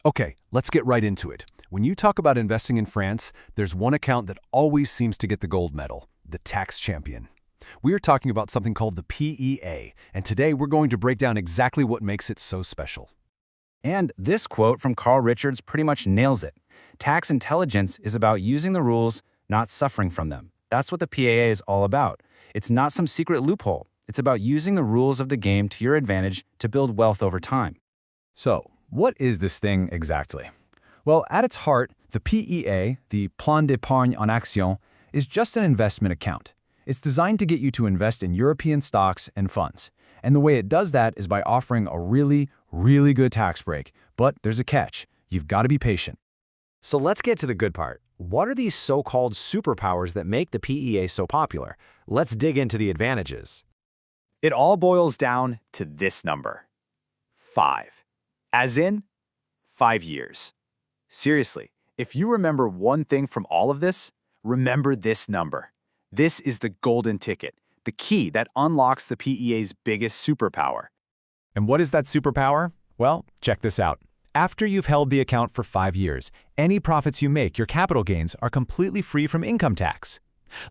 Okay, let's get right into it. When you talk about investing in France, there's one account that always seems to get the gold medal, the tax champion. We are talking about something called the PEA, and today we're going to break down exactly what makes it so special. And this quote from Carl Richards pretty much nails it. Tax intelligence is about using the rules, not suffering from them. That's what the PEA is all about. It's not some secret loophole. It's about using the rules of the game to your advantage to build wealth over time. So, what is this thing exactly? Well, at its heart, the PEA, the Plan d'épargne en action, is just an investment account. It's designed to get you to invest in European stocks and funds. And the way it does that is by offering a really good tax break. But there's a catch. You've got to be patient. So let's get to the good part. What are these so-called superpowers that make the PEA so popular? Let's dig into the advantages. It all boils down to this number. 5. As in, 5 years. Seriously, if you remember one thing from all of this, remember this number. This is the golden ticket, the key that unlocks the PEA's biggest superpower. And what is that superpower? Well, check this out. After you've held the account for 5 years, any profits you make, your capital gains, are completely free from income tax.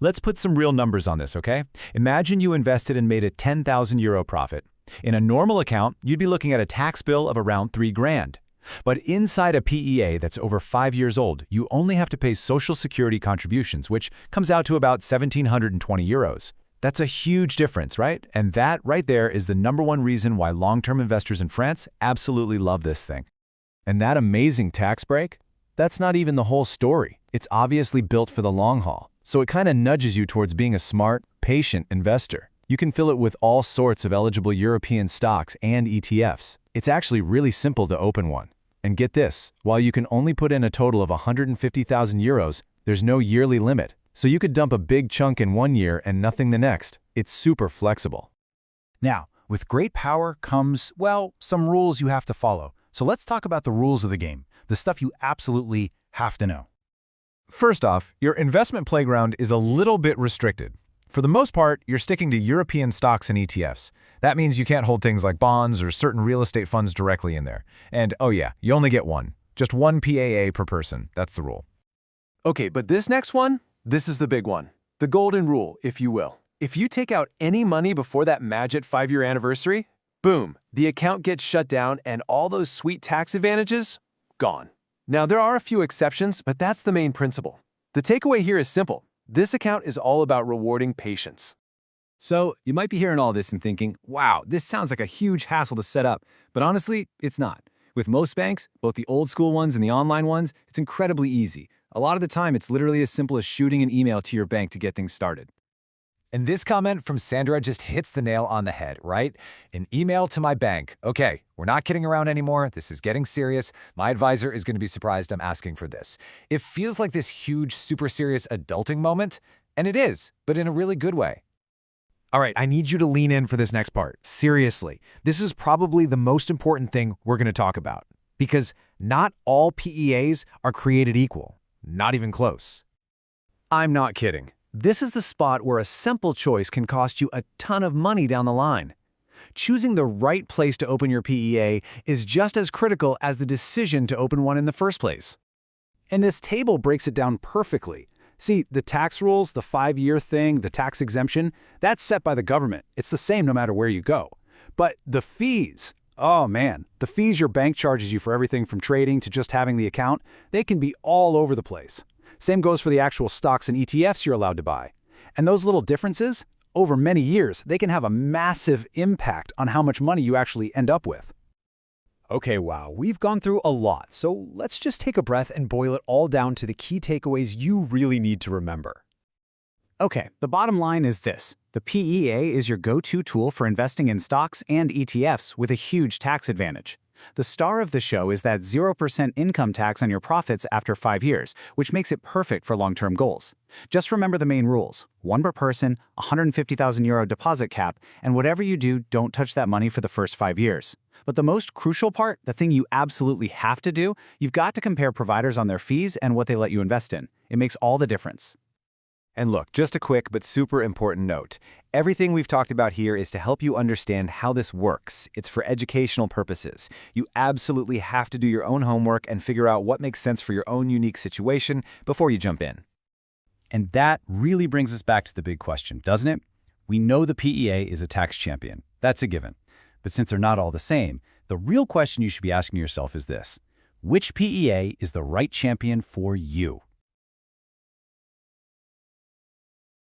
Let's put some real numbers on this, okay? Imagine you invested and made a €10,000 profit. In a normal account, you'd be looking at a tax bill of around $3,000. But inside a PEA that's over 5 years old, you only have to pay Social Security contributions, which comes out to about €1,720. That's a huge difference, right? And that right there is the #1 reason why long-term investors in France absolutely love this thing. And that amazing tax break? That's not even the whole story. It's obviously built for the long haul. So it kind of nudges you towards being a smart, patient investor. You can fill it with all sorts of eligible European stocks and ETFs. It's actually really simple to open one. And get this, while you can only put in a total of €150,000, there's no yearly limit. So you could dump a big chunk in 1 year and nothing the next. It's super flexible. Now, with great power comes, well, some rules you have to follow. So let's talk about the rules of the game, the stuff you absolutely have to know. First off, your investment playground is a little bit restricted. For the most part, you're sticking to European stocks and ETFs. That means you can't hold things like bonds or certain real estate funds directly in there. And oh yeah, you only get one. Just one PAA per person. That's the rule. Okay, but this next one, this is the big one. The golden rule, if you will. If you take out any money before that magic 5-year anniversary, boom, the account gets shut down and all those sweet tax advantages, gone. Now, there are a few exceptions, but that's the main principle. The takeaway here is simple. This account is all about rewarding patience. So you might be hearing all this and thinking, wow, this sounds like a huge hassle to set up. But honestly, it's not. With most banks, both the old school ones and the online ones, it's incredibly easy. A lot of the time, it's literally as simple as shooting an email to your bank to get things started. And this comment from Sandra just hits the nail on the head, right? An email to my bank. Okay, we're not kidding around anymore. This is getting serious. My advisor is going to be surprised I'm asking for this. It feels like this huge, super serious adulting moment, and it is, but in a really good way. All right, I need you to lean in for this next part. Seriously, this is probably the most important thing we're going to talk about. Because not all PEAs are created equal. Not even close. I'm not kidding. This is the spot where a simple choice can cost you a ton of money down the line. Choosing the right place to open your PEA is just as critical as the decision to open one in the first place. And this table breaks it down perfectly. See, the tax rules, the 5-year thing, the tax exemption, that's set by the government. It's the same no matter where you go. But the fees, oh man, the fees your bank charges you for everything from trading to just having the account, they can be all over the place. Same goes for the actual stocks and ETFs you're allowed to buy. And those little differences, over many years, they can have a massive impact on how much money you actually end up with. Okay, wow, we've gone through a lot, so let's just take a breath and boil it all down to the key takeaways you really need to remember. Okay, the bottom line is this. The PEA is your go-to tool for investing in stocks and ETFs with a huge tax advantage. The star of the show is that 0% income tax on your profits after 5 years, which makes it perfect for long-term goals. Just remember the main rules: 1 per person, €150,000 deposit cap, and whatever you do, don't touch that money for the first 5 years. But the most crucial part, the thing you absolutely have to do, you've got to compare providers on their fees and what they let you invest in. It makes all the difference. And look, just a quick but super important note. Everything we've talked about here is to help you understand how this works. It's for educational purposes. You absolutely have to do your own homework and figure out what makes sense for your own unique situation before you jump in. And that really brings us back to the big question, doesn't it? We know the PEA is a tax champion. That's a given. But since they're not all the same, the real question you should be asking yourself is this: which PEA is the right champion for you?